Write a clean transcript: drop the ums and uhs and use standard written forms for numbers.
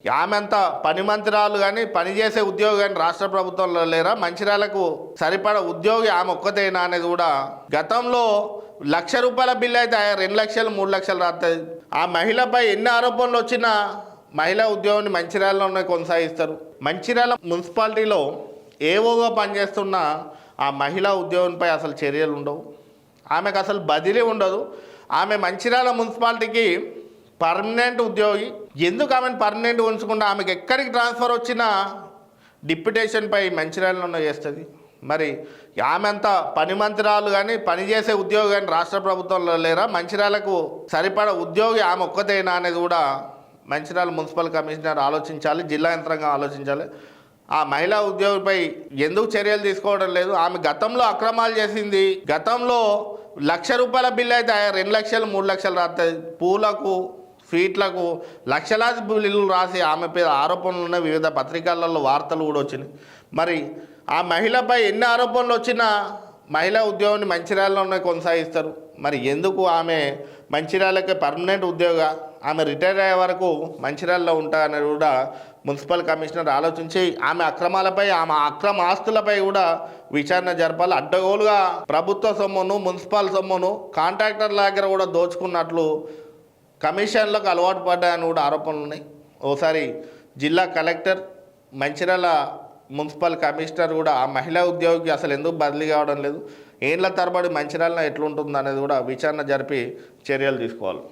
ఆమె అంత పని మంత్రాలు కానీ పనిచేసే ఉద్యోగి కానీ రాష్ట్ర ప్రభుత్వంలో లేరా? మంచిర్యాలకు సరిపడ ఉద్యోగి ఆమె ఒక్కతేనా అనేది కూడా గతంలో ₹1,00,000 బిల్లు అయితే 2 లక్షలు 3 లక్షలు రాస్తుంది. ఆ మహిళపై ఎన్ని ఆరోపణలు వచ్చినా మహిళా ఉద్యోగిని మంచిర్యాలలోనే కొనసాగిస్తారు. మంచిర్యాల మున్సిపాలిటీలో ఏవోగా పనిచేస్తున్న ఆ మహిళా ఉద్యోగినిపై అసలు చర్యలు ఉండవు. ఆమెకు అసలు బదిలీ ఉండదు. ఆమె మంచిర్యాల మున్సిపాలిటీకి పర్మనెంట్ ఉద్యోగి. ఎందుకు ఆమెను పర్మనెంట్ ఉంచకుండా ఆమెకు ఎక్కడికి ట్రాన్స్ఫర్ వచ్చినా డిప్యుటేషన్పై మంచిర్యాలలోనే చేస్తుంది. మరి ఆమె అంత పని మంత్రాలు కానీ పనిచేసే ఉద్యోగి కానీ రాష్ట్ర ప్రభుత్వంలో లేరా? మంచిర్యాలకు సరిపడ ఉద్యోగి ఆమె ఒక్కతేనా అనేది కూడా మంచిర్యాల మున్సిపల్ కమిషనర్ ఆలోచించాలి, జిల్లా యంత్రాంగం ఆలోచించాలి. ఆ మహిళా ఉద్యోగిపై ఎందుకు చర్యలు తీసుకోవడం లేదు? ఆమె గతంలో అక్రమాలు చేసింది. గతంలో ₹1,00,000 బిల్లు అయితే 2 లక్షలు 3 లక్షలు రాస్తుంది. పూలకు స్వీట్లకు లక్షలాది బిల్లులు రాసి ఆమె పేద ఆరోపణలు ఉన్న వివిధ పత్రికలలో వార్తలు కూడా వచ్చినాయి. మరి ఆ మహిళపై ఎన్ని ఆరోపణలు వచ్చినా మహిళా ఉద్యోగిని మంచిర్యాలలోనే కొనసాగిస్తారు. మరి ఎందుకు ఆమె మంచిర్యాలకే పర్మనెంట్ ఉద్యోగ, ఆమె రిటైర్ అయ్యే వరకు మంచిర్యాలలో ఉంటారని కూడా మున్సిపల్ కమిషనర్ ఆలోచించి ఆమె అక్రమాలపై ఆమె అక్రమ ఆస్తులపై కూడా విచారణ జరపాలి. అడ్డగోలుగా ప్రభుత్వ సొమ్మును మున్సిపల్ సొమ్మును కాంట్రాక్టర్ల దగ్గర కూడా దోచుకున్నట్లు కమిషన్లకు అలవాటు పడ్డాయని కూడా ఆరోపణలు ఉన్నాయి. ఓసారి జిల్లా కలెక్టర్ మంచిర్యాల మున్సిపల్ కమిషనర్ కూడా ఆ మహిళా ఉద్యోగికి అసలు ఎందుకు బదిలీ కావడం లేదు, ఏళ్ల తరబడి మంచిర్యాలలో ఎట్లుంటుంది అనేది కూడా విచారణ జరిపి చర్యలు తీసుకోవాలి.